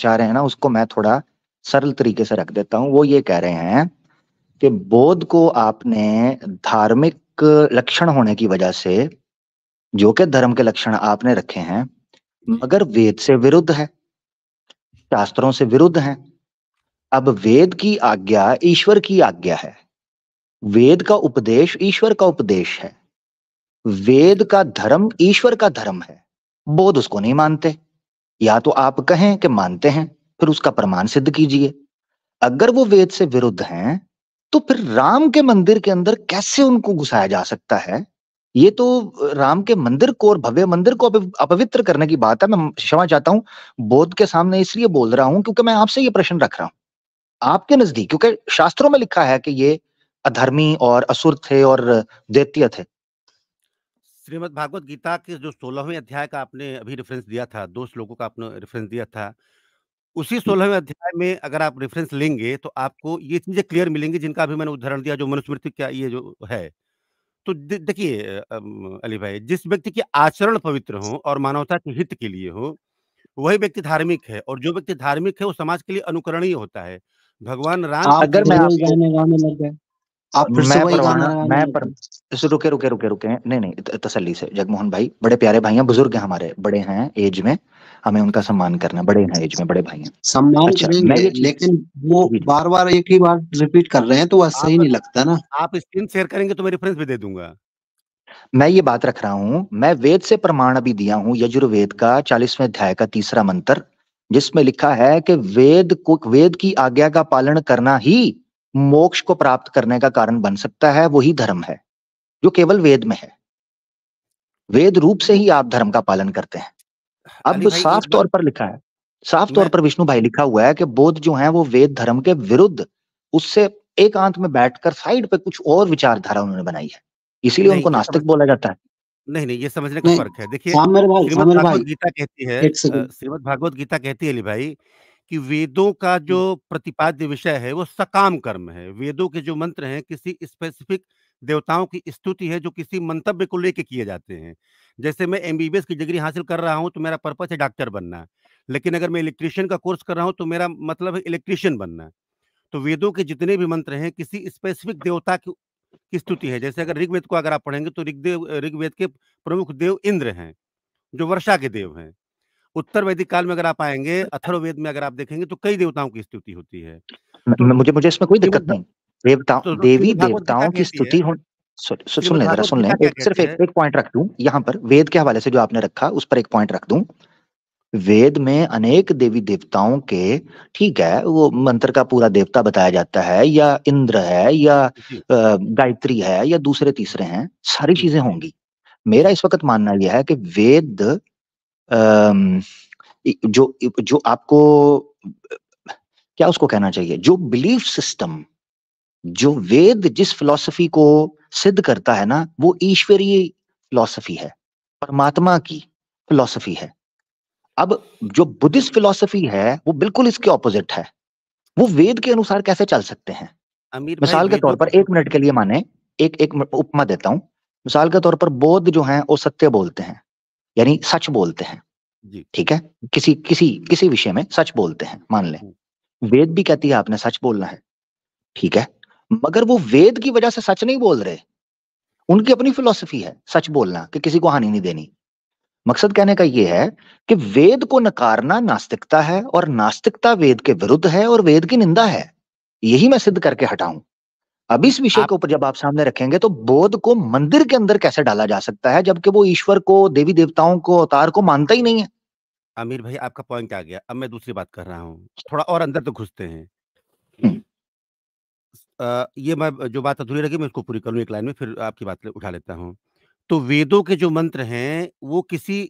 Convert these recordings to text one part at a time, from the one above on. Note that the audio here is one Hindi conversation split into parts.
चाह रहे हैं ना, उसको मैं थोड़ा सरल तरीके से रख देता हूँ। वो ये कह रहे हैं कि बोध को आपने धार्मिक लक्षण होने की वजह से, जो कि धर्म के लक्षण आपने रखे हैं, मगर वेद से विरुद्ध है, शास्त्रों से विरुद्ध है। अब वेद की आज्ञा ईश्वर की आज्ञा है, वेद का उपदेश ईश्वर का उपदेश है, वेद का धर्म ईश्वर का धर्म है। बोध उसको नहीं मानते। या तो आप कहें कि मानते हैं, फिर उसका प्रमाण सिद्ध कीजिए। अगर वो वेद से विरुद्ध हैं, तो फिर राम के मंदिर के अंदर कैसे उनको घुसाया जा सकता है? ये तो राम के मंदिर को और भव्य मंदिर को अपवित्र करने की बात है। मैं क्षमा चाहता हूं, बोध के सामने इसलिए बोल रहा हूं क्योंकि मैं आपसे ये प्रश्न रख रहा हूं। आपके नजदीक, क्योंकि शास्त्रों में लिखा है कि ये अधर्मी और असुर थे और दैत्य थे। श्रीमद् भागवत गीता के जो 16वें अध्याय का आपने अभी रेफरेंस दिया था, 2 श्लोकों का आपने रेफरेंस दिया था, उसी 16वें अध्याय में अगर आप रेफरेंस लेंगे तो आपको ये चीज़ें क्लियर मिलेंगी जिनका अभी मैंने उदाहरण दिया, जो मनुस्मृति का ये जो है। तो देखिए अली भाई, जिस व्यक्ति के आचरण पवित्र हों और मानवता के हित के लिए हो, वही व्यक्ति धार्मिक है, और जो व्यक्ति धार्मिक है वो समाज के लिए अनुकरणीय होता है। भगवान राम के आप अगर फिर मैं वही आपको गाने गाने लग गए। आप फिर से मैं वही गाना परवाना गाने मैं लग पर गए। रुके रुके रुके रुके नहीं नहीं, तसल्ली से। जगमोहन भाई बड़े प्यारे भाई हैं, बुजुर्ग हैं, हमारे बड़े हैं एज में, हमें उनका सम्मान करना है। बड़े हैं एज में, बड़े भाई हैं। सम्मान अच्छा, मैं करेंगे, ये चीज लेकिन वो जी जी बार बार एक ही बात रिपीट कर रहे हैं तो वह सही आप नहीं लगता ना। आप स्क्रीन शेयर करेंगे तो मैं रेफरेंस भी दे दूँगा। मैं ये बात रख रहा हूं, मैं वेद से प्रमाण अभी दिया हूं, यजुर्वेद का 40वें अध्याय का 3रा मंत्र, जिसमें लिखा है कि वेद की आज्ञा का पालन करना ही मोक्ष को प्राप्त करने का कारण बन सकता है। वही धर्म है जो केवल वेद में है। वेद रूप से ही आप धर्म का पालन करते हैं। अली अब भाई साफ एक बात तौर पर लिखा है, साफ तौर मैं पर विष्णु भाई लिखा हुआ है कि बौद्ध जो है वो वेद धर्म के विरुद्ध, उससे एकांत में बैठकर साइड पे कुछ और विचारधारा उन्होंने बनाई है, इसीलिए नहीं उनको ये नास्तिक समझ बोला जाता है। नहीं, ये समझने का नहीं, फ़र्क है। देखिए, श्रीमद् आमिर भागवत भाई गीता कहती है एक सेकंड। श्रीमद् भागवत गीता कहती है अली भाई कि वेदों का जो प्रतिपाद्य विषय है वो सकाम कर्म है। वेदों के जो मंत्र हैं किसी स्पेसिफिक देवताओं की स्तुति है जो किसी मंतव्य को लेके किए जाते हैं। जैसे मैं एमबीबीएस की डिग्री हासिल कर रहा हूँ तो मेरा पर्पस है डॉक्टर बनना। लेकिन अगर मैं इलेक्ट्रीशियन का कोर्स कर रहा हूँ तो मेरा मतलब है इलेक्ट्रीशियन बनना। तो वेदों के जितने भी मंत्र हैं किसी स्पेसिफिक देवता की स्तुति है। जैसे अगर ऋग्वेद को अगर आप पढ़ेंगे तो ऋग्वेद के प्रमुख देव इंद्र हैं, जो वर्षा के देव हैं। उत्तर वैदिक काल में अगर आप आएँगे, अथर्ववेद में अगर आप देखेंगे तो कई देवताओं की स्तुति होती है। तो मुझे मुझे इसमें कोई दिक्कत श्रीमद् भ नहीं। देवताओं, तो देवी श्रीमद् भागवत गीता देवताओं की कहती है स्तुति हो। सुन श्रीमद् लें, जरा भागवत सुन लें। गीता क्या एक सिर्फ कहती एक है? एक पॉइंट रख दूं यहाँ पर, वेद के हवाले से जो आपने रखा उस पर एक पॉइंट रख दूं। वेद में अनेक देवी देवताओं के, ठीक है, वो मंत्र का पूरा देवता बताया जाता है, या इंद्र है, या जी, गायत्री है, या दूसरे तीसरे हैं, सारी जी, चीजें जी, होंगी। मेरा जी। इस वक्त मानना यह है कि वेद अम, जो जो आपको क्या उसको कहना चाहिए, जो बिलीफ सिस्टम, जो वेद जिस फिलॉसफी को सिद्ध करता है ना, वो ईश्वरीय फिलॉसफी है, परमात्मा की फिलॉसफी है। अब जो बुद्धिस्ट फिलॉसफी है वो बिल्कुल इसके ऑपोजिट है। वो वेद के अनुसार कैसे चल सकते हैं? अमीर भाई मिसाल के तौर वेदों पर की जो एक मिनट के लिए माने, एक उपमा देता हूं। मिसाल के तौर पर बौद्ध जो हैं वो सत्य बोलते हैं, यानी सच बोलते हैं। जी, ठीक है, किसी किसी किसी विषय में सच बोलते हैं, मान लें। हुँ, वेद भी कहती है आपने सच बोलना है, ठीक है, मगर वो वेद की वजह से सच नहीं बोल रहे। उनकी अपनी फिलॉसफी है सच बोलना, कि किसी को हानि नहीं देनी। मकसद कहने का यह है कि वेद को नकारना नास्तिकता है, और नास्तिकता वेद के विरुद्ध है और वेद की निंदा है। यही मैं सिद्ध करके हटाऊं। अब इस विषय आप के ऊपर जब आप सामने रखेंगे तो बोध को मंदिर के अंदर कैसे डाला जा सकता है, जबकि वो ईश्वर को, देवी देवताओं को, अवतार को मानता ही नहीं है। अमीर भाई आपका पॉइंट आ गया। अब मैं दूसरी बात कर रहा हूँ। थोड़ा और अंदर तो घुसते हैं। हम्म, ये मैं जो बात अधूरी रह गई मैं उसको पूरी कर लूँ एक लाइन में, फिर आपकी बात उठा लेता हूँ। तो वेदों के जो मंत्र हैं, वो किसी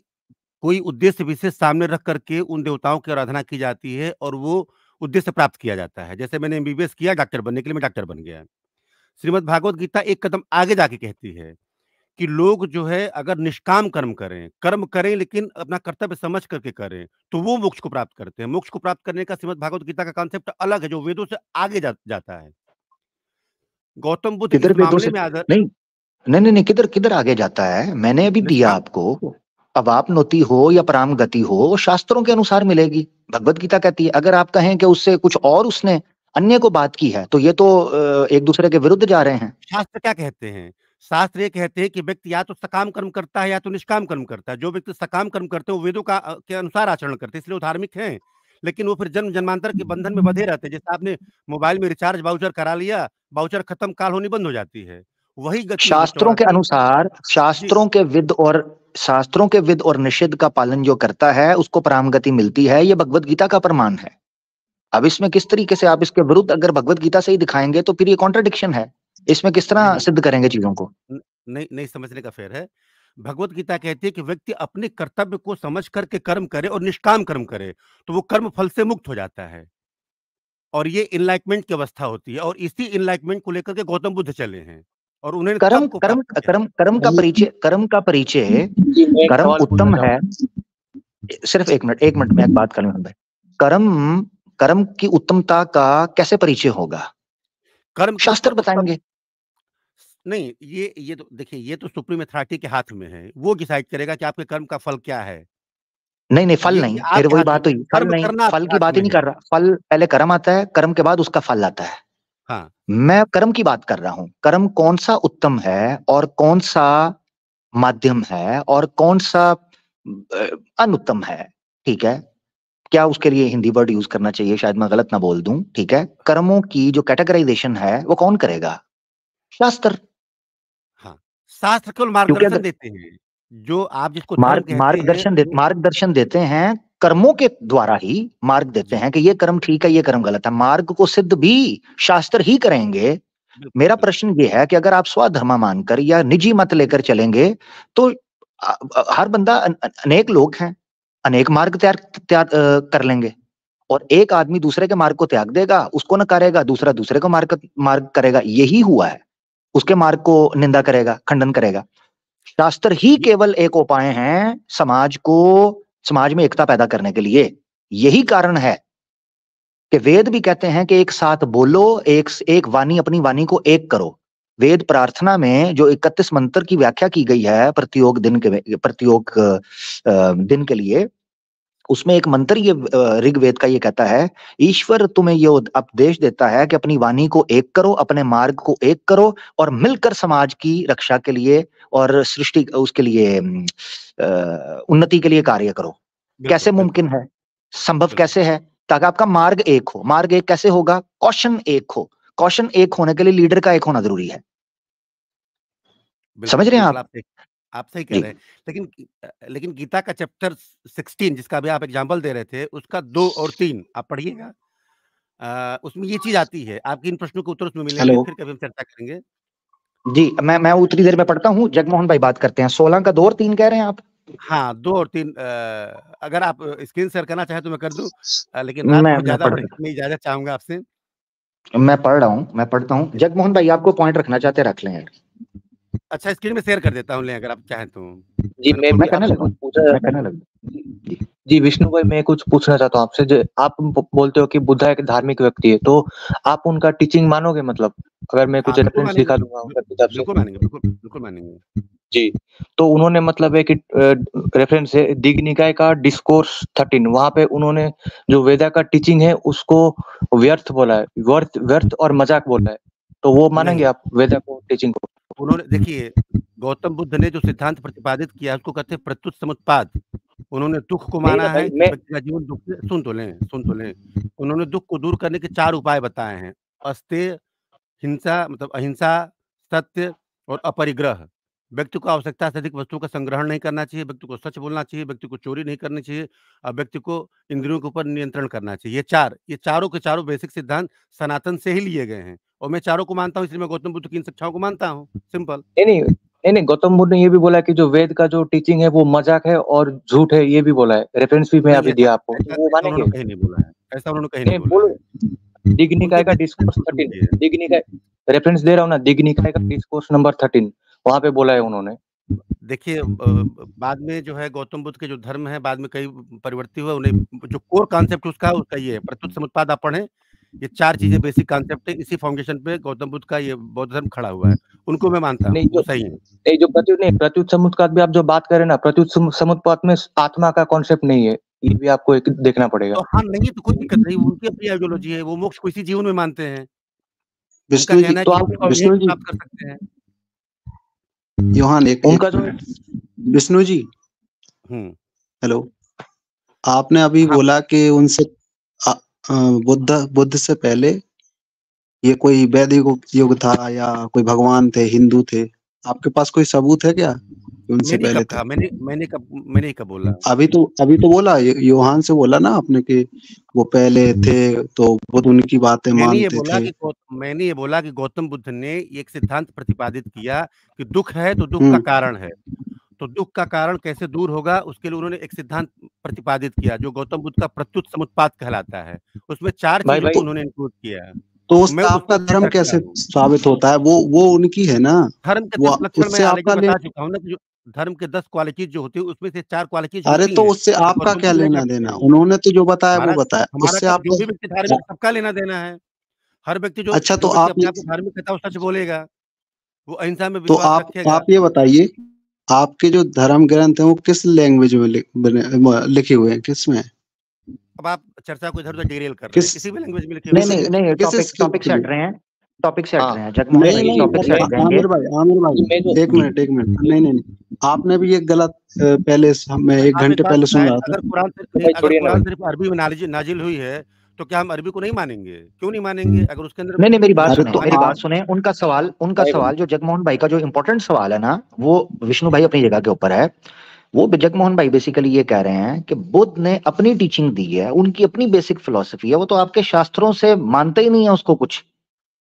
कोई उद्देश्य विशेष सामने रख करके उन देवताओं की आराधना की जाती है और वो उद्देश्य प्राप्त किया जाता है। जैसे मैंने एमबीबीएस किया डॉक्टर बनने के लिए, मैं डॉक्टर बन गया। श्रीमद् भागवत गीता एक कदम आगे जाके कहती है कि लोग जो है अगर निष्काम कर्म करें लेकिन अपना कर्तव्य समझ करके करें, तो वो मोक्ष को प्राप्त करते हैं। मोक्ष को प्राप्त करने का श्रीमद् भागवत गीता का कॉन्सेप्ट अलग है, जो वेदों से आगे जाता है। गौतम बुद्ध किधर इस वेदों मामले से में आदर नहीं, नहीं नहीं नहीं, किधर किधर आगे जाता है? मैंने अभी निष्का दिया आपको। अवापनोति हो या पराम गति हो, वो शास्त्रों के अनुसार मिलेगी। भगवत गीता कहती है। अगर आप कहें कि उससे कुछ और उसने अन्य को बात की है, तो ये तो एक दूसरे के विरुद्ध जा रहे हैं। शास्त्र क्या कहते हैं? शास्त्र ये कहते हैं कि व्यक्ति या तो सकाम कर्म करता है या तो निष्काम कर्म करता है। जो व्यक्ति सकाम कर्म करते हैं वो वेदों के अनुसार आचरण करते हैं, इसलिए वो धार्मिक हैं। लेकिन वो फिर जन्म जन्मांतर के बंधन में बंधे रहते हैं। जैसे आपने मोबाइल में रिचार्ज वाउचर करा लिया, वाउचर खत्म, काल होनी बंद हो जाती है। वही गति है जो शास्त्रों के 84 अनुसार, जी। शास्त्रों के विद और निषिद्ध का पालन जो करता है उसको परामगति मिलती है। ये भगवत गीता का प्रमाण है। अब इसमें किस तरीके से आप इसके विरुद्ध अगर भगवत गीता से ही दिखाएंगे तो फिर ये कॉन्ट्रडिक्शन है। इसमें किस तरह नहीं, सिद्ध करेंगे चीजों को? नहीं समझने का फेर है। भगवत गीता कहती है कि व्यक्ति अपने कर्तव्य को समझ करके कर्म करे और निष्काम कर्म करे, तो वो कर्म फल से मुक्त हो जाता है। और ये इनलाइटमेंट की अवस्था होती है, और इसी इनलाइटमेंट को लेकर के गौतम बुद्ध चले हैं और उन्होंने कर्म तप को कर्म प्राप्त किया। कर्म का परिचय जी, मैं एक कर्म सवाल पूछना उत्तम है। चाहूंगा। सिर्फ एक मिनट में एक बात कर लूं भाई। कर्म कर्म की उत्तमता का कैसे परिचय होगा? कर्म की शास्त्र उत्तम बताएंगे। नहीं, ये तो देखिए, ये तो सुप्रीम अथॉरिटी के हाथ में है। वो डिसाइड करेगा कि आपके कर्म का फल क्या है। नहीं फल ये नहीं, फिर आपके वही हाथ में, बात हुई। फल कर्म नहीं, करना फल आपके की हाथ बात ही में नहीं है। कर रहा। फल पहले कर्म आता है, कर्म के बाद उसका फल आता है। हाँ, मैं कर्म की बात कर रहा हूं। कर्म कौन सा उत्तम है और कौन सा माध्यम है और कौन सा अनुत्तम है? ठीक है, क्या उसके लिए हिंदी वर्ड यूज करना चाहिए? शायद मैं गलत ना बोल दूं। ठीक है, कर्मों की जो कैटेगराइजेशन है वो कौन करेगा? शास्त्र। हाँ। शास्त्र केवल क्योंकि मार्गदर्शन अगर देते हैं। जो आप जिसको धर्म कहते हैं वो मार्गदर्शन देते हैं, कर्मों के द्वारा ही मार्ग देते जी, हैं कि ये कर्म ठीक है, ये कर्म गलत है। मार्ग को सिद्ध भी शास्त्र ही करेंगे। बिल्कुल, मेरा बिल्कुल। प्रश्न ये है कि अगर आप स्वधर्म मानकर या निजी मत लेकर चलेंगे तो हर बंदा अनेक लोग हैं, अनेक मार्ग तैयार तैयार कर लेंगे। और एक आदमी दूसरे के मार्ग को त्याग देगा, उसको नकारेगा, दूसरा दूसरे को मार्ग करेगा। यही हुआ है। उसके मार्ग को निंदा करेगा, खंडन करेगा। शास्त्र ही ये केवल एक उपाय है समाज में एकता पैदा करने के लिए। यही कारण है कि वेद भी कहते हैं कि एक साथ बोलो, एक वाणी, अपनी वाणी को एक करो। वेद प्रार्थना में जो 31 मंत्र की व्याख्या की गई है प्रत्येक दिन के लिए, उसमें एक मंत्र ये ऋग्वेद का ये कहता है, ईश्वर तुम्हें ये उपदेश देता है कि अपनी वाणी को एक करो, अपने मार्ग को एक करो और मिलकर समाज की रक्षा के लिए और सृष्टि उसके लिए उन्नति के लिए कार्य करो। बिल्कुल, कैसे बिल्कुल, मुमकिन है? संभव बिल्कुल, कैसे है? ताकि आपका मार्ग एक हो। मार्ग एक कैसे होगा? कौशन एक हो। कौशन एक होने के लिए लीडर का एक होना जरूरी है। बिल्कुल, समझ रहे हैं बिल्कुल, आप? आप सही कह जी। रहे हैं। लेकिन गीता का चैप्टर 16 जिसका अभी आप एग्ज़ाम्पल दे रहे थे, उसका 2 और 3 आप पढ़िएगा। उसमें ये चीज़ आती है। आपके इन प्रश्नों के उत्तर उसमें मिलेंगे, हेलो। फिर कभी हम चर्चा करेंगे। जी, मैं उतनी देर में पढ़ता हूँ। जगमोहन भाई बात करते हैं। 16 का 2 और 3 कह रहे हैं आप? हाँ, 2 और 3 अगर आप स्क्रीन शेयर करना चाहें तो मैं कर दूँ। लेकिन रात बहुत मैं ज़्यादा हो रही है, मैं इजाज़त चाहूँगा आपसे। मैं पढ़ रहा हूँ, मैं पढ़ता हूँ। जगमोहन भाई आपको पॉइंट रखना चाहते हैं, रख लें यार। अच्छा, स्क्रीन में शेयर कर देता हूँ, लें अगर आप चाहें तो। जी, मैंने मैं खोल भी के आपको आपसे दिखा कुछ पूछा। मैं कहने लगा। जी, जी। जी, विष्णु भाई, मैं कुछ पूछना चाहता हूँ आपसे। आप बोलते हो कि बुद्धा एक धार्मिक व्यक्ति है, तो आप उनका टीचिंग मानोगे? मतलब अगर मैं कुछ हाँ, बिल्कुल रेफरेंस मानेंगे। दिखा दूंगा उनका किताब से। बिल्कुल मानेंगे, बिल्कुल मानेंगे। जी, तो उन्होंने मतलब एक रेफरेंस है दीघनिकाय का डिस्कोर्स 13, वहां पे उन्होंने जो वेदा का टीचिंग है उसको व्यर्थ बोला है, व्यर्थ और मजाक बोला है। तो वो मानेंगे नहीं, आप वेदा को, टीचिंग को? उन्होंने देखिए, गौतम बुद्ध ने जो सिद्धांत प्रतिपादित किया उसको कहते हैं प्रत्युत समुत्पाद। उन्होंने दुःख को नहीं ना माना भाई, है कि मैं व्यक्ति का जीवन दुःख से सुन तो लें। उन्होंने दुःख को दूर करने के 4 उपाय बताए हैं। अस्तेय, हिंसा मतलब अहिंसा, सत्य और अपरिग्रह। व्यक्ति को आवश्यकता से अधिक वस्तुओं का संग्रहण नहीं करना चाहिए, व्यक्ति को सच बोलना चाहिए, व्यक्ति को चोरी नहीं करनी चाहिए और व्यक्ति को इंद्रियों के ऊपर नियंत्रण करना चाहिए। ये चारों के चारों बेसिक सिद्धांत सनातन से ही लिए गए हैं और मैं चारों को मानता हूँ, इसलिए मैं गौतम बुद्ध की इन शिक्षाओं को मानता हूँ। सिंपल। नहीं, गौतम बुद्ध ने ये भी बोला कि जो वेद का जो टीचिंग है वो मजाक है और झूठ है, ये भी बोला है। रेफरेंस भी मैं नहीं, अभी ऐसा दिया आपको, ऐसा तो वो ऐसा मानेंगे? उन्होंने कहीं नहीं बोला है। ऐसा उन्होंने कहीं नहीं नहीं बोला बोलो। है। दिग्निकाय उनके का बेसिक डिस्कोर्स प्रिंसिपल 13, ये है। दिग्निकाय रेफरेंस दे रहा हूँ ना, दिग्निकाय का डिस्कोर्स नंबर 13, वहां पे बोला है उन्होंने। देखिए बाद में जो है गौतम बुद्ध के जो धर्म है बाद में कई परिवर्तित हुए। उन्हें जो कोर कॉन्सेप्ट उसका ये है, प्रत्युत समुत्पाद आप पढ़ें। ये 4 चीज़ें बेसिक कॉन्सेप्ट है, इसी फाउंडेशन पे गौतम बुद्ध का ये बौद्ध धर्म खड़ा हुआ है। उनको मैं मानता हूँ, नहीं वो जो सही है। नहीं जो प्रत्युत समुत्पात भी आप जो बात कर रहे हैं ना, प्रत्युत समुत्पात में आत्मा का कॉन्सेप्ट नहीं है, ये भी आपको एक देखना पड़ेगा। तो हाँ, नहीं तो कोई दिक्कत नहीं, उनकी अपनी आइडियोलॉजी है, वो मोक्ष को इसी जीवन में मानते हैं। उनका विष्णु जी, कहना है तो कि आप मोक्ष विष्णु यहीं जी, प्राप्त कर सकते हैं। योहान एक उनका जो मिनट। विष्णु जी, हम्म, हेलो, आपने अभी हाँ, बोला कि उनसे अ, बुद्ध से पहले ये कोई वैदिक युग था या कोई भगवान थे, हिंदू थे, आपके पास कोई सबूत है क्या कि उनसे मैंने पहले कब थे? कहा, मैंने कब बोला? अभी तो बोला, योहान से बोला ना आपने कि वो पहले थे, तो बुद्ध उनकी बातें मानते थे। मैंने ये बोला कि गौतम बुद्ध ने एक सिद्धांत प्रतिपादित किया कि दुख है तो दुख का हम्म कारण है, तो दुख का कारण कैसे दूर होगा, उसके लिए उन्होंने एक सिद्धांत प्रतिपादित किया जो गौतम बुद्ध का प्रत्युत समुत्पात कहलाता है। उसमें 4 भाई चीजों भाई को उन्होंने इंक्लूड किया है। तो मैं उससे उस आपका पर धर्म चर्चा कैसे हूँ। साबित होता है? वो उनकी है ना, धर्म के वो 10 लक्षण मैं उससे ऑलरेडी आपका बता चुका हूँ ना, कि जो धर्म के 10 क्वालिटीज जो होती है उसमें से 4 क्वालिटीज अरे होती तो हैं, उससे जो आपका गौतम क्या बुद्ध नहीं लेना रखते देना? हैं। उन्होंने तो जो बताया वो हमारा बताया, हमारा उससे क्या, जो आपका। भी व्यक्ति धार्मिक है सबका लेना देना है। हर व्यक्ति अच्छा, जो व्यक्ति अपने आप को धार्मिक कहता है वो सच बोलेगा, वो अहिंसा में तो विश्वास रखेगा। आप ये बताइए, आपके जो धर्म ग्रंथ हैं वो किस लैंग्वेज में लिखे हुए हैं, किस में? अब आप चर्चा को इधर उधर डिरेल कर रहे हैं, किस किसी भी लैंग्वेज में लिखे नहीं हुए किस नहीं हैं। नहीं, किस टॉपिक स्क्रिप्ट टॉपिक से हट में? रहे हैं, टॉपिक से हट हाँ रहे हैं जगमोहन नहीं भाई, नहीं, टॉपिक से हट जाएंगे। आमिर भाई मैं जो एक मिनट नहीं नहीं नहीं, आपने भी ये गलत पहले मैं 1 आप एक घंटे बात पहले सुन बताएं, रहा था। भाई छोड़िए ना भाई। सिर्फ अरबी में नाजिल हुई है, तो क्या हम अरबी को नहीं मानेंगे? क्यों नहीं मानेंगे? अगर उसके अंदर नहीं नहीं, मेरी बात अरे सुने, तो मेरी बात आप सुने। उनका भाई सवाल जो जगमोहन भाई का जो इंपॉर्टेंट सवाल है ना, वो विष्णु भाई अपनी जगह के ऊपर है। वो जगमोहन भाई बेसिकली ये कह रहे हैं कि बुद्ध ने अपनी टीचिंग दी है, उनकी अपनी बेसिक फिलॉसफी है, वो तो आपके शास्त्रों से मानते ही नहीं है उसको कुछ।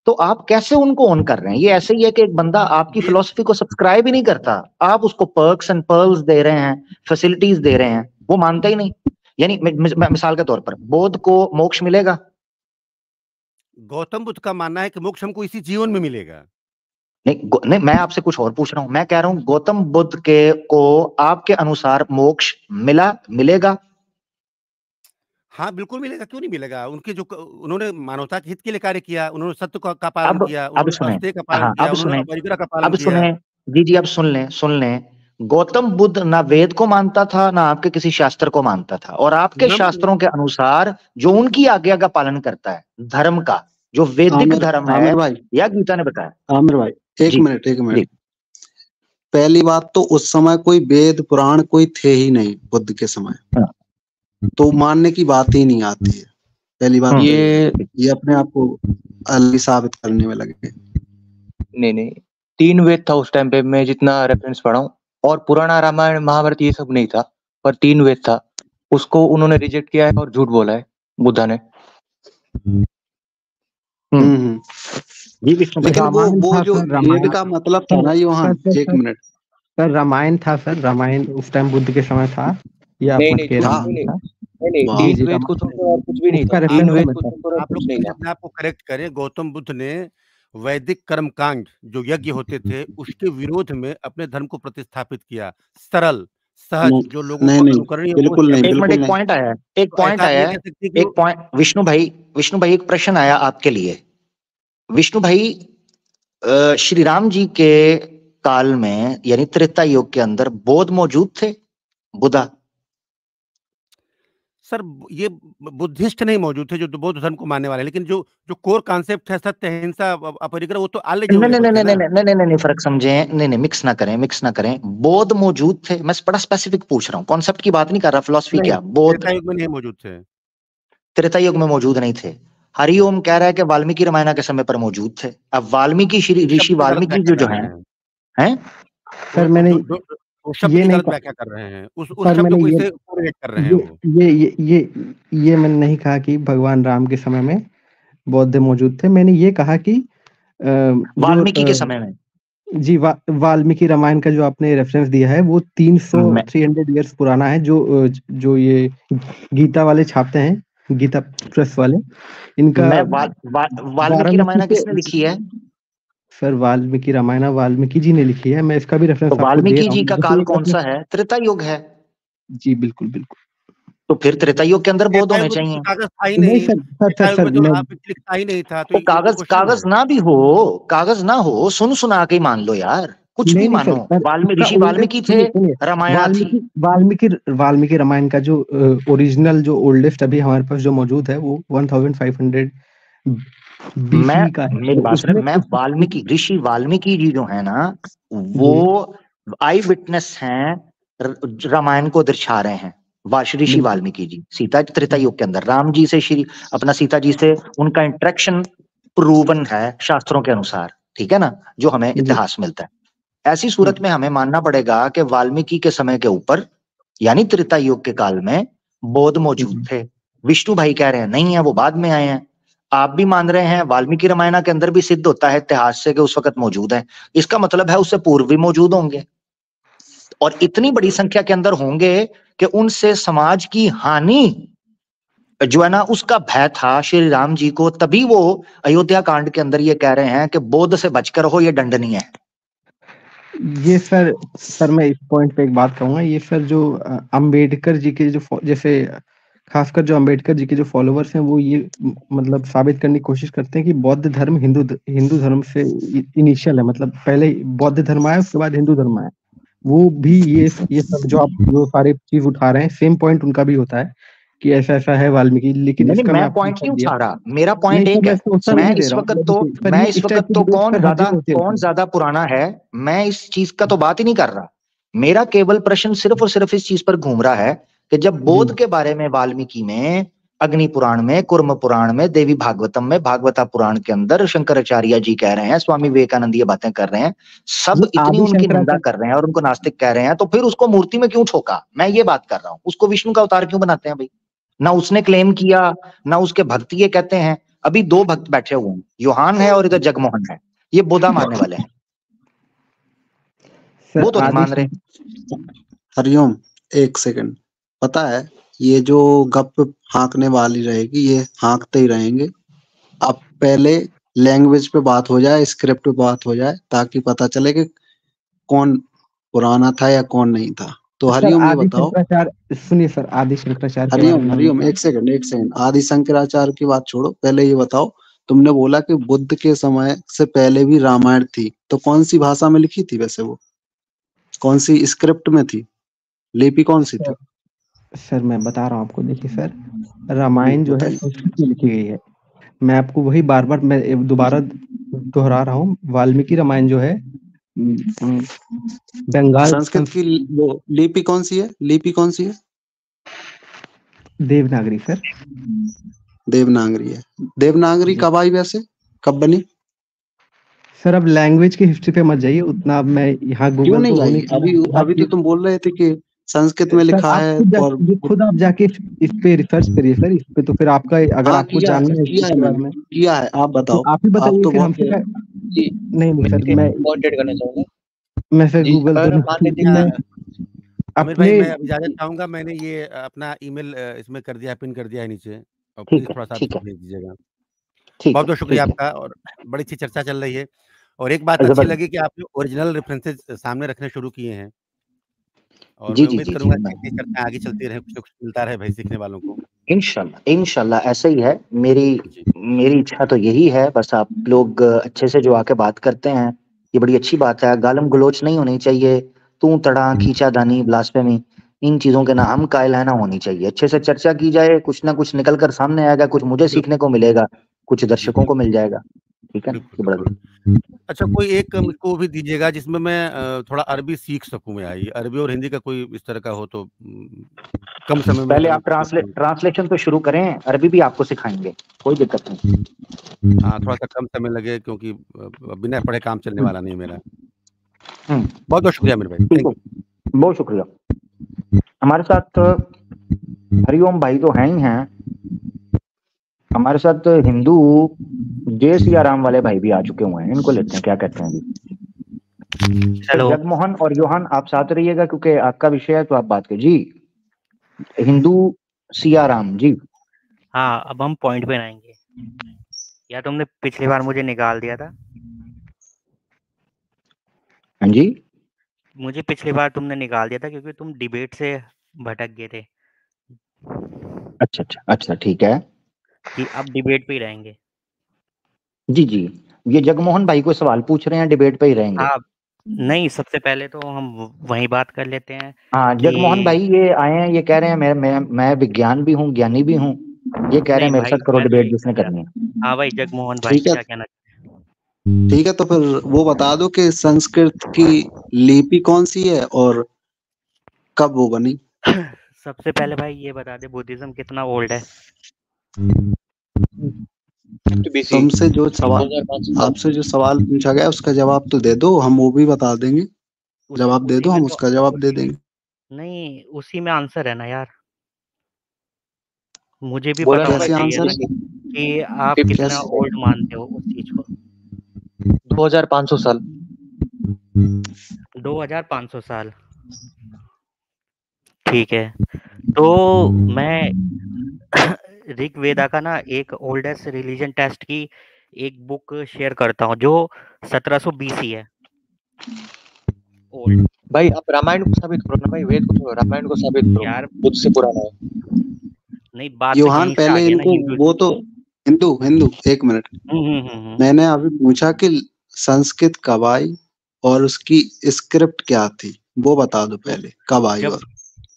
तो आप कैसे उनको ऑन कर रहे हैं? ये ऐसे ही है कि एक बंदा आपकी ये फिलॉसफी को सब्सक्राइब ही नहीं करता, आप उसको पर्क्स एंड पर्ल्स दे रहे हैं, फैसिलिटीज दे रहे हैं, वो मानता ही नहीं। यानी मिसाल के तौर पर बौद्ध को मोक्ष मिलेगा? गौतम बुद्ध का मानना है कि मोक्ष हमको इसी जीवन में मिलेगा। नहीं, मैं आपसे कुछ और पूछ रहा हूं। मैं कह रहा हूं गौतम बुद्ध के को आपके अनुसार मोक्ष मिलेगा? हाँ, बिल्कुल मिलेगा, क्यों नहीं मिलेगा? उन्होंने मानवता के हित के लिए कार्य किया, उन्होंने सत्य का पालन किया, अब उन्होंने सुने, अस्तेय का पालन हाँ किया, अब उन्होंने सुने, अपरिग्रह का पालन अब किया। सुने। जी अब सुन लें। गौतम बुद्ध ना वेद को मानता था ना आपके किसी शास्त्र को मानता था, और आपके नम शास्त्रों के अनुसार जो उनकी आज्ञा का पालन करता है, धर्म का जो वैदिक धर्म है, आमिर भाई या गीता ने बताया। आमिर भाई एक जी मिनट जी। पहली बात तो उस समय कोई वेद पुराण कोई थे ही नहीं बुद्ध के समय, हाँ, तो मानने की बात ही नहीं आती है। पहली बात तो ये अपने आप को अलग साबित करने में लगे। नहीं 3 वेद था उस टाइम पे, मैं जितना रेफरेंस पढ़ा हूँ, और पुराना रामायण महाभारत ये सब नहीं था, पर 3 वेद था, उसको उन्होंने रिजेक्ट किया है और झूठ बोला है बुद्धा ने। जी विष्णु भाई, लेकिन वो जो सर, वेद का मतलब था ना योहान, एक मिनट सर, रामायण था सर, रामायण उस टाइम बुद्ध के समय था, या आप मत के था। रामायण था। नहीं वाह। 3 वेद को छोड़कर और कुछ भी नहीं उसका था, reference 3 वेद में को था। छोड़कर और आप लोग कुछ नहीं था। अपने आप को करेक्ट करें। गौतम बुद्ध ने वैदिक कर्मकांड जो यज्ञ होते थे उसके विरोध में अपने धर्म को प्रतिस्थापित किया। सरल सहज, जो लोगों को नहीं अनुकरणीय हो, बिल्कुल नहीं, एक मिनट, बिल्कुल एक नहीं। पॉइंट आया है, एक तो पॉइंट ऐसा आप आया ये है, कह सकते हैं कि एक पॉइंट। विष्णु भाई एक प्रश्न आया आपके लिए। विष्णु भाई, श्री राम जी के काल में यानी त्रेता युग के अंदर बौद्ध मौजूद थे? बुद्धा सर, ये बुद्धिस्ट नहीं मौजूद थे जो बौद्ध धर्म को मानने वाले, लेकिन जो जो कोर कॉन्सेप्ट है सत्य, अहिंसा, अपरिग्रह, वो तो ऑलरेडी नहीं नहीं अवेलेबल थे नहीं ना। नहीं नहीं नहीं, फर्क समझे। नहीं, मिक्स ना करें। बौद्ध मौजूद थे, मैं बड़ा स्पेसिफिक पूछ रहा हूँ, कॉन्सेप्ट की बात नहीं कर रहा, फिलॉसफी नहीं, क्या। बौद्ध त्रेता युग में नहीं मौजूद थे। त्रेता युग में मौजूद नहीं थे। हरिओम कह रहा है कि वाल्मीकि रामायण के समय पर मौजूद थे। अब वाल्मीकि ऋषि शब्द की गलत वाल्मीकि व्याख्या जो कर रहे हैं हैं। हैं सर मैंने वो शब्द ये की नहीं गलत कहा व्याख्या कर रहे हैं, उस सर, शब्द मैंने को ये इसे कोरिलेट कर रहे हैं वो। ये मैंने नहीं कहा कि भगवान राम के समय में बौद्ध मौजूद थे। मैंने ये कहा कि वाल्मीकि के समय में। जी वाल्मीकि रामायण का जो आपने रेफरेंस दिया है वो 300 इयर्स पुराना है, जो ये गीता वाले छापते हैं, गीता प्रेस वाले, इनका मैं वाल्मीकि रामायण किसने लिखी है? सर वाल्मीकि रामायण वाल्मीकि जी ने लिखी है। मैं इसका भी तो रेफरेंस आपको दे वाल्मीकि रहा जी हूँ। का काल कौन सा है? त्रेता युग है। जी बिल्कुल। तो फिर त्रेता युग के अंदर बोध होने त्रेता युग में चाहिए। कागज था ही नहीं नहीं, सर त्रेता युग में तो मैं आप लिखा ही नहीं था, तो तो ये तो क्वेश्चन कागज है। ना कागज ना हो, सुना के ही मान लो यार, कुछ भी नहीं मानो। सर, ऋषि वाल्मीकि थे, रामायणा थी। वाल्मीकि रामायण का जो ओरिजिनल जो ओल्डेस्ट अभी हमारे पास जो मौजूद है वो 1500 मैं बीसी का है। मेरी बात सुने, मैं ऋषि वाल्मीकि जी जो है ना, वो आई विटनेस हैं, रामायण को दर्शा रहे हैं। ऋषि वाल्मीकि जी सीता त्रेता युग के अंदर राम जी से अपना सीता जी से उनका इंटरेक्शन प्रूवन है शास्त्रों के अनुसार, ठीक है ना, जो हमें इतिहास मिलता है। ऐसी सूरत में हमें मानना पड़ेगा कि वाल्मीकि के समय के ऊपर, यानी त्रेता युग के काल में बौद्ध मौजूद थे। विष्णु भाई कह रहे हैं नहीं है, वो बाद में आए हैं। आप भी मान रहे हैं, वाल्मीकि रामायण के अंदर भी सिद्ध होता है इतिहास से कि उस वक्त मौजूद है। इसका मतलब है उससे पूर्व भी मौजूद होंगे, और इतनी बड़ी संख्या के अंदर होंगे कि उनसे समाज की हानि जो है ना, उसका भय था श्री राम जी को। तभी वो अयोध्या कांड के अंदर ये कह रहे हैं कि बौद्ध से बचकर हो, ये दंडनीय है। ये सर मैं इस पॉइंट पे एक बात कहूंगा। ये सर जो अंबेडकर जी के जो जैसे खासकर जो अंबेडकर जी के जो फॉलोअर्स हैं वो ये मतलब साबित करने की कोशिश करते हैं कि बौद्ध धर्म हिंदू धर्म से इनिशियल है, मतलब पहले बौद्ध धर्म आया उसके बाद हिंदू धर्म आया। वो भी ये सब जो आप जो सारे चीज उठा रहे हैं, सेम पॉइंट उनका भी होता है कि ऐसा ऐसा है वाल्मीकि, लेकिन इसका मैं आपको पॉइंट उत्तर नहीं दिया। उठा रहा, मेरा पॉइंट नहीं एक मैं है। इसका उत्तर नहीं दे रहा हूँ। मैं इस वक्त तो कौन सर ज्यादा पुराना है, मैं इस चीज का तो बात ही नहीं कर रहा। मेरा केवल प्रश्न सिर्फ और सिर्फ इस चीज पर घूम रहा है कि जब बौद्ध के बारे में वाल्मीकि में, अग्नि पुराण में, कुर्म पुराण में, देवी भागवतम में, भागवता पुराण के अंदर शंकराचार्य जी कह रहे हैं, स्वामी विवेकानंद ये बातें कर रहे हैं, सब इतनी उनकी निंदा कर रहे हैं और उनको नास्तिक कह रहे हैं, तो फिर उसको मूर्ति में क्यों ठोका? मैं ये बात कर रहा हूँ, उसको विष्णु का अवतार क्यों बनाते हैं भाई? ना उसने क्लेम किया, ना उसके भक्त ये कहते हैं। अभी दो भक्त बैठे हुए हैं, योहान है और इधर जगमोहन है, ये बुद्धा मानने वाले हैं, वो तो नहीं मान रहे। हरिओम, एक सेकंड। पता है ये जो गप हाँकने वाली रहेगी, ये हाँकते ही रहेंगे। अब पहले लैंग्वेज पे बात हो जाए, स्क्रिप्ट पे बात हो जाए, ताकि पता चले कि कौन पुराना था या कौन नहीं था। तो हरिओम ये बताओ। सुनिए सर, आदि शंकराचार्य के बारे हरिओम में हरिओम, एक सेकंड। आदि शंकराचार्य की बात छोड़ो, पहले ये बताओ, तुमने बोला कि बुद्ध के समय से पहले भी रामायण थी, तो कौन सी भाषा में लिखी थी वैसे? वो कौन सी स्क्रिप्ट में थी? लिपि कौन सी थी? सर मैं बता रहा हूँ आपको। देखिए सर, रामायण जो है संस्कृत में लिखी गई है। मैं आपको वही बार बार मैं दोबारा दोहरा रहा हूँ, वाल्मीकि रामायण जो है बंगाल संस्कृत की लिपि कौन सी है? लिपि कौन सी है? देवनागरी सर। देवनागरी है। देवनागरी कब आई वैसे, कब बनी? सर अब लैंग्वेज की हिस्ट्री पे मत जाइए उतना। अब मैं यहाँ क्यों गूगल नहीं तो आई? अभी तो तुम बोल रहे थे कि संस्कृत में लिखा है। और खुद आप जाके इस पे रिसर्च करिए सर, इस पे तो फिर आपका अगर आपको जानना है इसके बारे में किया है, आप बताओ। आप ही बताइए तो फिर हमसे। नहीं सर, मैं सर गूगल आमिर भाई मैं इजाजत चाहूंगा। मैंने ये अपना ईमेल इसमें कर दिया, पिन कर दिया है नीचे, और प्लीज थोड़ा सा भेज दीजिएगा। बहुत बहुत शुक्रिया आपका, और बड़ी अच्छी चर्चा चल रही है। और एक बात अच्छी लगी कि आपने ओरिजिनल रेफरेंसेस सामने रखने शुरू किए हैं, और मैं उम्मीद करूंगा कि ऐसी चर्चा आगे चलती रहे, कुछ मिलता रहे भाई सीखने वालों को। इंशाल्लाह ऐसा ही है। मेरी इच्छा तो यही है, बस आप लोग अच्छे से जो आके बात करते हैं, ये बड़ी अच्छी बात है। गालम गलोच नहीं होनी चाहिए, तू तड़ा, खींचा दानी, ब्लास्फेमी, इन चीजों के ना हम कायल है ना होनी चाहिए। अच्छे से चर्चा की जाए, कुछ ना कुछ निकल कर सामने आएगा, कुछ मुझे सीखने को मिलेगा, कुछ दर्शकों को मिल जाएगा। ठीक है ना? अच्छा, कोई एक मुझको भी दीजिएगा जिसमें मैं थोड़ा अरबी सीख सकूं। मैं आई अरबी और हिंदी का कोई इस तरह का हो तो कम समय में। पहले आप ट्रांसलेशन तो शुरू करें, अरबी भी आपको सिखाएंगे, कोई दिक्कत नहीं। हाँ, थोड़ा सा कम समय लगे, क्योंकि बिना पढ़े काम चलने वाला नहीं मेरा। बहुत बहुत शुक्रिया मेरे भाई, बहुत शुक्रिया। हमारे साथ हरिओम भाई तो हैं ही हैं, हमारे साथ हिंदू जय सिया राम वाले भाई भी आ चुके हुए हैं, इनको लेते हैं, क्या कहते हैं जी? जगमोहन और योहान आप साथ रहिएगा, क्योंकि आपका विषय है तो आप बात करिए जी। हिंदू सिया राम जी। हाँ, अब हम पॉइंट पे आएंगे। या तुमने पिछली बार मुझे निकाल दिया था? हाँ जी, मुझे पिछली बार तुमने निकाल दिया था क्योंकि तुम डिबेट से भटक गए थे। अच्छा ठीक है कि अब डिबेट पे ही रहेंगे। जी जी। ये जगमोहन भाई को सवाल पूछ रहे हैं, डिबेट पे ही रहेंगे। हाँ, नहीं सबसे पहले तो हम वही बात कर लेते हैं हाँ जगमोहन भाई कि ये आए हैं, ये कह रहे हैं मैं विज्ञान भी हूँ, ज्ञानी भी हूँ, ये कह रहे हैं नहीं मेरे भाई साथ करो मैं तो डिबेट यही जिसने कह रहा करनी है। था। हाँ भाई जगमोहन भाई ठीक है क्या कहना चाहिए? ठीक है, तो फिर वो बता दो कि संस्कृत की लिपि कौन सी है और कब वो बनी। सबसे पहले भाई ये बता दे बुद्धिज्म कितना ओल्ड है? BC तुमसे जो सवाल 2500 साल। आपसे जो सवाल पूछा गया उसका जवाब तो दे दो, हम वो भी बता देंगे। जवाब दे उसी दो, में हम तो उसका जवाब दे देंगे। नहीं उसी में आंसर है ना यार, मुझे भी बोला पता ना होना भाई, कैसे चाहिए आंसर ना है? कि आप कितना कैसे? ओल्ड मानते हो उस चीज को। 2500 साल। 2500 साल, ठीक है। तो मैं ऋग्वेदा का ना एक ओल्डेस्ट रिलीजन टेस्ट की एक बुक शेयर करता हूँ जो 1700 BC है ओल्ड। भाई आप रामायण को साबित करो ना भाई, वेद को छोड़ो, रामायण को साबित करो, यार बुद्ध से पुराना है। नहीं बात तो योहान यहीं से आ पहले गया ना इनको हिंदू। वो तो हिंदू हिंदू एक मिनट, मैंने अभी पूछा कि संस्कृत कब आई और उसकी स्क्रिप्ट क्या थी, वो बता दो पहले कब आई। जब और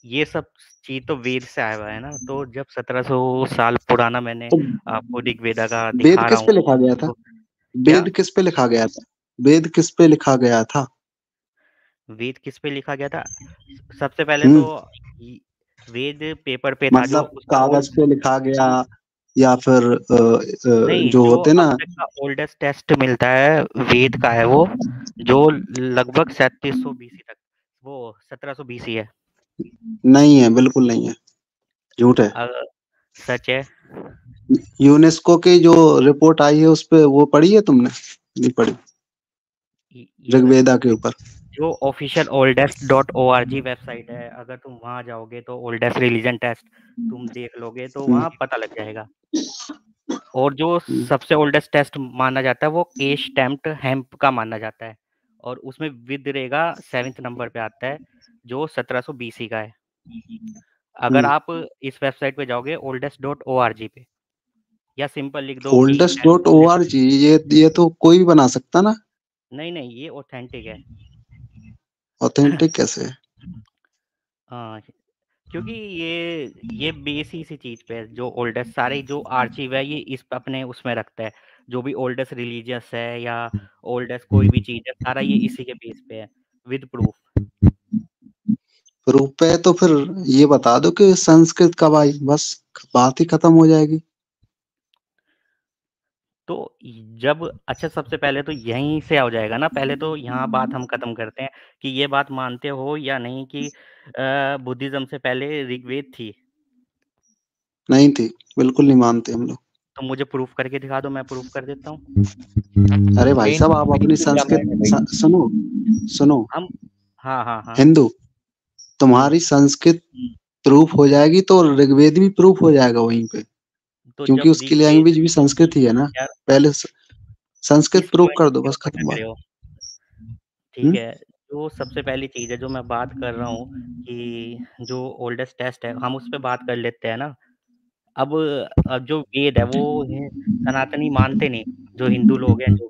ये सब चीज तो वेद से आया हुआ है ना, तो जब 1700 साल पुराना मैंने तो आपको ऋग्वेदा का वेद दिखा रहा किस पे हूँ लिखा गया था? तो क्या वेद किस पे लिखा गया था? वेद किस पे लिखा गया था? वेद किस पे लिखा गया था? सबसे पहले तो हम्म वेद पेपर पे था जो मतलब उसका कागज पे लिखा गया या फिर नहीं जो जो होते अब ना। तक का ओल्डेस्ट टेस्ट मिलता है वेद का है वो, जो लगभग 3700 BC तक, वो 1700 BC है। नहीं है, बिल्कुल नहीं है, झूठ है। सच है। यूनेस्को की जो रिपोर्ट आई है उस पे वो पढ़ी है तुमने? नहीं पढ़ी? ऋग्वेदा के ऊपर जो ऑफिशियल oldest.org वेबसाइट है, अगर तुम वहां जाओगे तो ओल्डेस्ट रिलीजन टेस्ट तुम देख लोगे तो वहां पता लग जाएगा। और जो सबसे ओल्डेस्ट टेस्ट माना जाता है वो केश स्टैम्प्ड हेम्प का माना जाता है, और उसमें विदरेगा 7th नंबर पे आता है जो 1700 BC का है। अगर आप इस वेबसाइट पे जाओगे oldest.org पे, या सिंपल लिख दो कि oldest.org, ये तो कोई भी बना सकता ना। नहीं ये ऑथेंटिक है। ऑथेंटिक कैसे है? हाँ क्योंकि ये बेस ही इसी चीज पे है, जो ओल्डेस्ट सारे जो आर्चिव है ये इस अपने उसमें रखता है, जो भी ओल्डेस्ट रिलीजियस है या ओल्डेस्ट कोई भी चीज है सारा ये इसी के बेस पे है विद प्रूफ। प्रूफ है तो फिर ये बता दो कि संस्कृत कब आई, बस बात ही खत्म हो जाएगी। तो जब अच्छा सबसे पहले तो यहीं से हो जाएगा ना, पहले तो यहाँ बात हम खत्म करते हैं कि ये बात मानते हो या नहीं कि बुद्धिज्म से पहले ऋग्वेद थी। नहीं थी, बिल्कुल नहीं मानते हम लोग। तो मुझे प्रूफ करके दिखा दो, मैं प्रूफ कर देता हूँ। अरे भाई साहब, आप अपनी रामायण है भाई। संस्कृत सुनो सुनो। हम हाँ हिंदू, तुम्हारी संस्कृत प्रूफ हो जाएगी तो ऋग्वेद भी प्रूफ हो जाएगा वहीं पे, तो क्योंकि जब उसकी लैंग्वेज भी संस्कृत ही है ना। यार पहले संस्कृत इस प्रूफ पॉइंट कर दो, क्यों बस खत्म भटक बात। रहे हो? ठीक है, जो सबसे पहली चीज है जो मैं बात कर रहा हूँ कि जो ओल्डेस्ट टेस्ट है हम उस पर बात कर लेते हैं ना। अब जो वेद है वो सनातनी मानते नहीं, जो हिंदू लोग हैं जो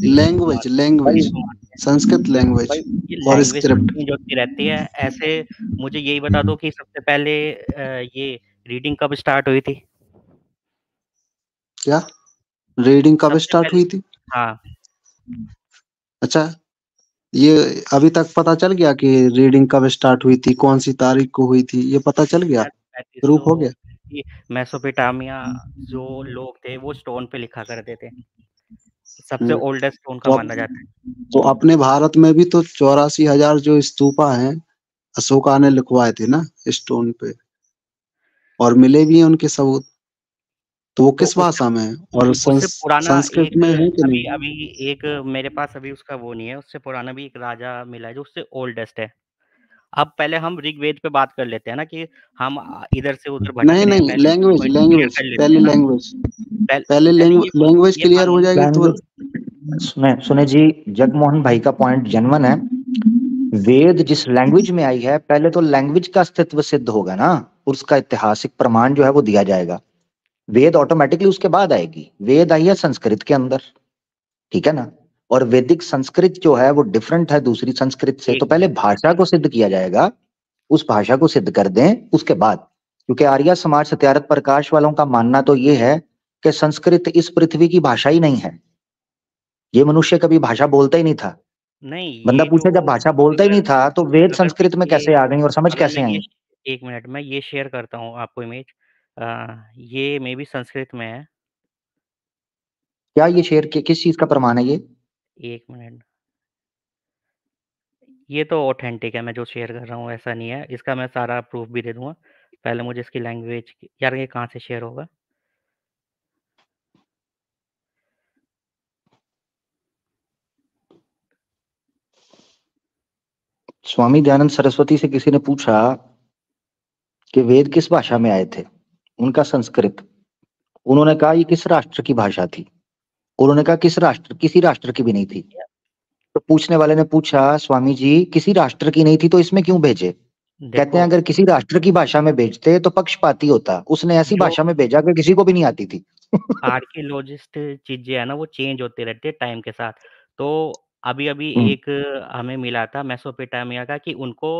लैंग्वेज संस्कृत लैंग्वेज ये और लैंग्वेज स्क्रिप्ट। चेंज होती रहती है ऐसे। मुझे यही बता दो कि सबसे पहले ये रीडिंग कब स्टार्ट हुई थी? क्या रीडिंग कब सबसे स्टार्ट पहले हुई थी? हाँ अच्छा, ये अभी तक पता चल गया कि रीडिंग कब स्टार्ट हुई थी, कौन सी तारीख को हुई थी, ये पता चल गया? 3500 प्रूफ हो गया? मेसोपोटामिया जो लोग थे वो स्टोन पे लिखा करते थे, सबसे ओल्डेस्ट स्टोन का तो, माना जाता है। तो अपने भारत में भी तो 84,000 जो स्तूपा हैं अशोका ने लिखवाए थे ना स्टोन पे, और मिले भी हैं उनके सबूत। तो वो तो किस भाषा में है और उससे पुराना संस्कृत एक में है कि अभी नहीं? अभी एक मेरे पास अभी उसका वो नहीं है, उससे पुराना भी एक राजा मिला है जो उससे ओल्डेस्ट है। अब पहले हम ऋग्वेद पे बात कर लेते हैं ना कि हम इधर से उधर भटक नहीं रहे हैं, नहीं, पहले लैंग्वेज पॉइंट क्लियर कर लेते पहले हैं ना। लैंग्वेज पहले पहले लैंग्वेज ये क्लियर मान हो लो जाएगी तो सुने जी, जगमोहन भाई का पॉइंट जेन्युइन है। वेद जिस लैंग्वेज में आई है, पहले तो लैंग्वेज का अस्तित्व सिद्ध होगा ना। उसका ऐतिहासिक प्रमाण जो है वो दिया जाएगा। वेद ऑटोमेटिकली उसके बाद आएगी। वेद आई है संस्कृत के अंदर, ठीक है ना, और वैदिक संस्कृत जो है वो डिफरेंट है दूसरी संस्कृत से। तो पहले भाषा को सिद्ध किया जाएगा, उस भाषा को सिद्ध कर दें उसके बाद, क्योंकि आर्य समाज सत्यार्थ प्रकाश वालों का मानना तो ये है कि संस्कृत इस पृथ्वी की भाषा ही नहीं है, ये मनुष्य कभी भाषा बोलता ही नहीं था। नहीं, बंदा ये पूछे जो जब भाषा बोलता ही नहीं था तो वेद अगर संस्कृत में कैसे आ गई और समझ अगर कैसे मैं आई? ये 1 मिनट मैं ये शेयर करता हूँ आपको इमेज। ये मे बी संस्कृत में है। क्या ये शेयर किस चीज का प्रमाण है ये? 1 मिनट। ये तो ऑथेंटिक है, मैं जो शेयर कर रहा हूँ ऐसा नहीं है। इसका मैं सारा प्रूफ भी दे दूँगा। पहले मुझे इसकी लैंग्वेज यार ये कहाँ से शेयर होगा? स्वामी दयानंद सरस्वती से किसी ने पूछा कि वेद किस भाषा में आए थे, उनका संस्कृत। उन्होंने कहा ये किस राष्ट्र की भाषा थी? उन्होंने कहा किस राष्ट्र, किसी राष्ट्र की भी नहीं थी। तो पूछने वाले ने पूछा स्वामी जी किसी राष्ट्र की नहीं थी तो इसमें क्यों भेजे? कहते देखो हैं अगर किसी राष्ट्र की भाषा में भेजते तो पक्षपाती होता, उसने ऐसी जो भाषा में भेजा कि किसी को भी नहीं आती थी। आर्कियोलॉजिस्ट चीज़ें है ना वो चेंज होती रहती है टाइम के साथ। तो अभी-अभी एक हमें मिला था मेसोपोटामिया का कि उनको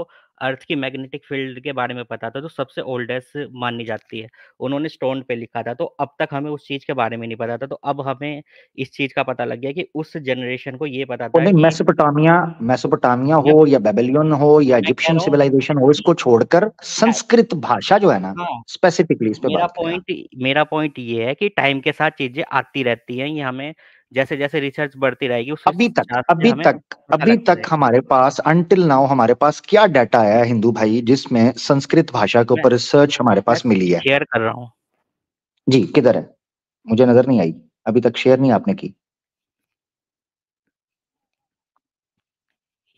अर्थ की मैग्नेटिक फ़ील्ड के बारे में पता था, जो सबसे ओल्डेस्ट मानी जाती है। उन्होंने स्टोन पे लिखा था, तो अब तक हमें उस चीज़ के बारे में नहीं पता था। तो अब हमें इस चीज़ का पता लग गया कि उस जनरेशन को ये पता वो था नहीं, कि मेसोपोटामिया मैं हो या बेबीलोन हो या मैं कह इजिप्शियन रहा हूँ सिविलाइजेशन हो, इसको छोड़कर संस्कृत भाषा जो है ना, हाँ, स्पेसिफिकली इस पे बात करें आप। मेरा पॉइंट ये है कि टाइम के साथ चीज़ें आती रहती हैं। ये हमें जैसे-जैसे रिसर्च बढ़ती रहेगी उस अभी तक हिसाब से अभी हमें तक पता अभी लगता तक रहेगा। हमारे पास अंटिल नाउ हमारे पास क्या डाटा है हिंदू भाई जिसमें संस्कृत भाषा के मैं ऊपर रिसर्च हमारे मैं पास मिली है? शेयर कर रहा हूँ। जी किधर है? मुझे नजर नहीं आई, अभी तक शेयर नहीं आपने की।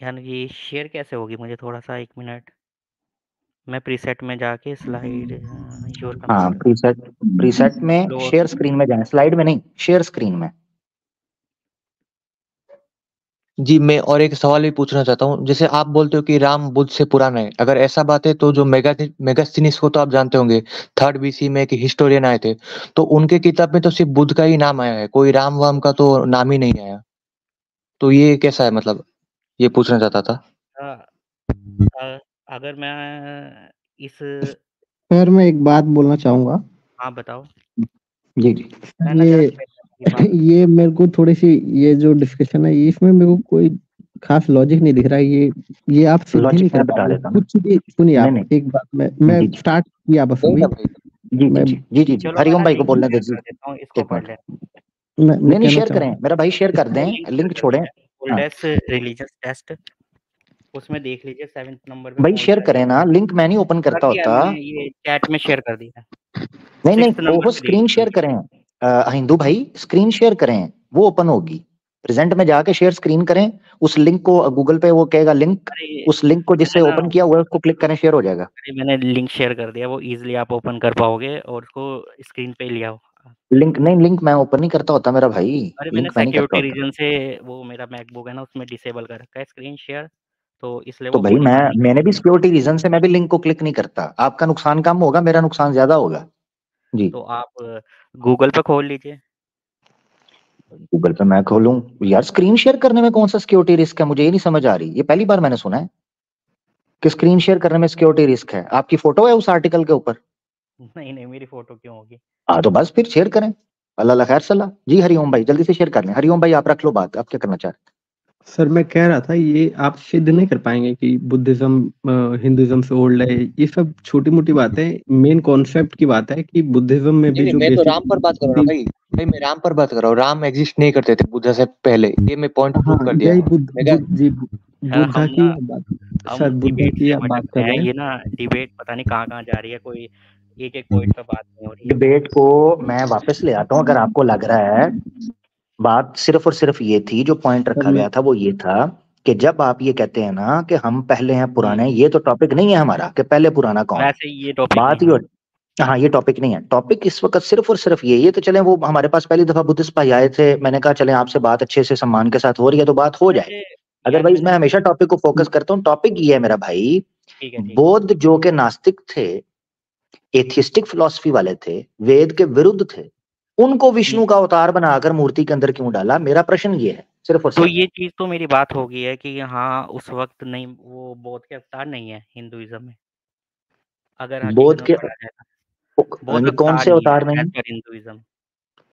यानी ये शेयर कैसे होगी? मुझे थोड़ा-सा 1 मिनट मैं प्रीसेट में जाके स्लाइड योर हाँ, कंप्यूटर प्रीसेट में क्लोज शेयर स्क्रीन में जाएं, स्लाइड में नहीं, शेयर स्क्रीन में। जी, मैं और एक सवाल भी पूछना चाहता हूँ। जैसे आप बोलते हो कि राम बुद्ध से पुराना है, अगर ऐसा बात है तो जो मेगास्थनीज को तो आप जानते होंगे, 3rd बीसी में एक हिस्टोरियन आए थे, तो उनके किताब में तो सिर्फ बुद्ध का ही नाम आया है, कोई राम-वाम का तो नाम ही नहीं आया। तो ये कैसा है मतलब? ये पूछना चाहता था। अगर मैं इस सर मैं एक बात बोलना चाहूँगा। हाँ, बताओ। जी जी मैं ना ज़रा ये शेयर करने की बात ये मेरे को थोड़ी-सी ये जो डिस्कशन है इसमें मेरे को कोई ख़ास लॉजिक नहीं दिख रहा है। ये आप सिद्ध ही नहीं लॉजिक कर मैं बता पाओगे। देता हूँ। कुछ भी सुनिए नहीं आप नहीं, एक बात मैं जी जी स्टार्ट किया बस नहीं अभी। ना भाई। जी जी मैं जी जी जी जी चलो मैं हरिओम ना भाई को लिंक बोलने शेयर दीजिए कर देता हूँ, इसको एक पढ़ मिनट। लेना। मैं नहीं नहीं, कहना शेयर करें चाहूँगा मेरा भाई, शेयर कर इसको दें, लिंक शेयर लिंक कर छोड़ें। दिया है, हाँ ओल्डेस्ट रिलीजियस टेस्ट। उसमें देख लीजिए 7th नंबर पे भाई पहुँच शेयर करें जाइए। ना, लिंक मैं नहीं ओपन कर करता दिया होता। मैंने, ये चैट में शेयर कर दिया है। नहीं नहीं, 6th नंबर वो पे स्क्रीन शेयर देखिए। करें, हिंदू भाई स्क्रीन शेयर करें, वो ओपन होगी। प्रेजेंट में जाके शेयर स्क्रीन करें, उस लिंक को गूगल पे वो कहेगा लिंक, अरे उस लिंक को जिससे मैंने ना ओपन किया हुआ है उसको क्लिक करें, शेयर हो जाएगा। अरे मैंने लिंक शेयर कर दिया, वो ईज़िली आप ओपन कर पाओगे और उसको स्क्रीन पे ले आओ। लिंक नहीं, लिंक मैं ओपन नहीं करता होता मेरा भाई, अरे मैंने लिंक मैं नहीं करता सिक्योरिटी होता। रीज़न से वो मेरा मैकबुक है ना उसमें डिसेबल कर रखा है स्क्रीन शेयर, तो इसलिए तो वो भाई पॉसिबल नहीं मैंने भी है। सिक्योरिटी रीजन से मैं भी लिंक को क्लिक नहीं करता। आपका नुकसान कम होगा, मेरा नुकसान ज्यादा होगा। जी, तो आप गूगल पे खोल लीजिए। गूगल पे मैं खोलूं? यार स्क्रीन शेयर करने में कौन सा सिक्योरिटी रिस्क है, मुझे ये नहीं समझ आ रही। ये पहली बार मैंने सुना है कि स्क्रीन शेयर करने में सिक्योरिटी रिस्क है। आपकी फोटो है उस आर्टिकल के ऊपर? नहीं, नहीं मेरी फ़ोटो क्यों होगी? हाँ तो बस फिर शेयर करें, अल्लाह ला खैर सलाह। जी हरिओम भाई जल्दी से शेयर कर लें। हरिओम भाई आप रख लो बात, आप क्या करना चाह रहे सर मैं कह रहा था ये आप सिद्ध नहीं कर पाएँगे कि बुद्धिज़्म हिंदुइज़्म से ओल्ड है। ये सब छोटी-मोटी बातें मेन कॉन्सेप्ट की बात है कि बुद्धिज़्म में भी नहीं, जो मैं तो बेसिक राम पर बात कर रहा हूँ ना भाई। भाई मैं राम पर बात कर रहा हूँ। राम एग्जिस्ट नहीं करते थे बुद्ध से पहले। ये मैं पॉइंट हाँ, प्रूव कर दिया। यही मेगा बुद्धा हम की ना आप बात हम सर बुद्धा डिबेट की से आप बात भटकते कर हैं, रहे हैं। ये ना डिबेट पता नहीं कहाँ-कहाँ जा रही है, कोई एक-एक पॉइंट पे बात नहीं हो रही हैं? है। डिबेट को मैं वापस ले आता हूँ, अगर आपको लग रहा है बात सिर्फ और सिर्फ ये थी, जो पॉइंट सर रखा मैं गया था वो ये था कि जब आप ये कहते हैं ना कि हम पहले हैं पुराने हैं, हुँ, ये तो टॉपिक नहीं है हमारा कि पहले पुराना कौन है। वैसे ये टॉपिक बात नहीं ही है। हाँ, ये टॉपिक नहीं है। टॉपिक इस वक्त सिर्फ और सिर्फ ये तो चले, वो हमारे पास पहली दफा बुद्धिस्ट भाई आए थे, मैंने कहा चले आपसे बात अच्छे से सम्मान के साथ हो रही है तो बात हो जाए। वैसे यार अदरवाइज मैंने मैं हमेशा टॉपिक को फोकस करता हूँ। टॉपिक ये है मेरा भाई, ठीक है, ठीक है। बौद्ध जो के नास्तिक थे एथिस्टिक फिलॉसफी वाले थे, वेद के विरुद्ध थे, उनको विष्णु का अवतार बनाकर मूर्ति के अंदर क्यों डाला? मेरा प्रश्न ये है, सिर्फ और तो सिर्फ। ये चीज तो मेरी बात हो गई है कि हाँ उस वक्त नहीं, वो बौद्ध के अवतार नहीं है हिंदुइज्म में, अगर हकीकत बोध में के पढ़ा जाए तो बौद्ध कौन अवतार से नहीं है अवतार एज नहीं? पर हिंदुइज्म।